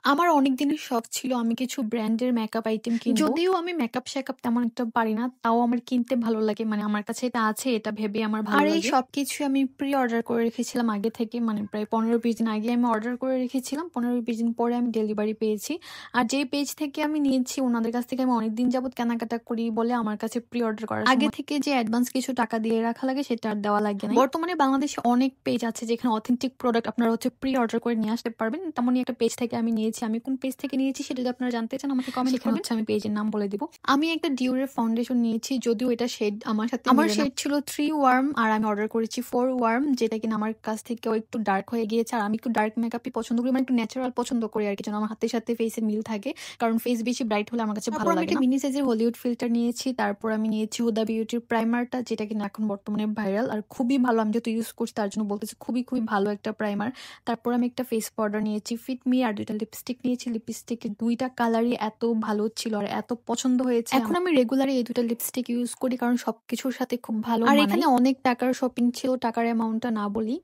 আমার অনেক দিনের শখ ছিল আমি কিছু ব্র্যান্ডের মেকআপ আইটেম কিনবো। যদিও আমি মেকআপ-শেকআপ তেমন একটা পারি না, তাও আমার কিনতে ভালো লাগে। মানে আমার কাছে এটা আছে, এটা ভেবে আমার ভালো লাগে। আর এই সবকিছুই আমি প্রি-অর্ডার করে রেখেছিলাম আগে থেকে। মানে প্রায় ১৫-২০ দিন আগে আমি অর্ডার করে রেখেছিলাম। ১৫-২০ দিন পরে আমি ডেলিভারি পেয়েছি। আর যেই পেজ থেকে আমি নিয়েছি উনাদের কাছ থেকে আমি অনেকদিন যাবত কেনাকাটা করি বলে আমার কাছে প্রি-অর্ডার করার আগে থেকে যে অ্যাডভান্স কিছু টাকা দিয়ে রাখা লাগে সেটা আর দেওয়া লাগে না। বর্তমানে বাংলাদেশে অনেক পেজ আছে যেখানে অথেন্টিক প্রোডাক্ট আপনারা প্রি-অর্ডার করে নিয়ে আসতে পারবেন। তেমনই একটা পেজ থেকে আমি নিয়েছি। আমি কোন পেজ থেকে নিয়েছি সেটা যদি আপনারা জানতে চান আমাকে কমেন্ট করবেন। আমি পেজের নাম বলে দিব। আমি একটা ডিওরের ফাউন্ডেশন নিয়েছি, যদিও এটা শেড আমার সাথে মিলে না। আমার শেড ছিল 3 ওয়ার্ম আর আমি অর্ডার করেছি 4 ওয়ার্ম, যেটা কিনা আমার কাছ থেকেও একটু ডার্ক হয়ে গিয়েছে। আর আমি একটু ডার্ক মেকআপই পছন্দ করি, মানে একটু ন্যাচারাল পছন্দ করি আরকি, যেন আমার হাতের সাথে ফেসের মিল থাকে। কারণ ফেস বেশি ব্রাইট হলে আমার কাছে ভালো লাগে না। আমি একটা মিনি সাইজের হলিউড ফিল্টার নিয়েছি। তারপর আমি নিয়েছি হুদা বিউটির প্রাইমারটা, যেটা কিনা এখন বর্তমানে ভাইরাল আর খুবই ভালো। আমি যেহেতু ইউজ করছি তার জন্য বলতেছি খুবই ভালো একটা প্রাইমার। তারপর আমি একটা ফেস পাউডার নিয়েছি ফিট মি, আর 2টা লিপস্টিক নিয়েছি। লিপস্টিকের 2টা কালারই এত ভালো ছিল আর এত পছন্দ হয়েছে। এখন আমি রেগুলারই এই 2টা লিপস্টিক ইউজ করি কারণ সবকিছুর সাথে খুব ভালো মানায়। আর এখানে অনেক টাকার শপিং ছিল, টাকার অ্যামাউন্টটা না বলি।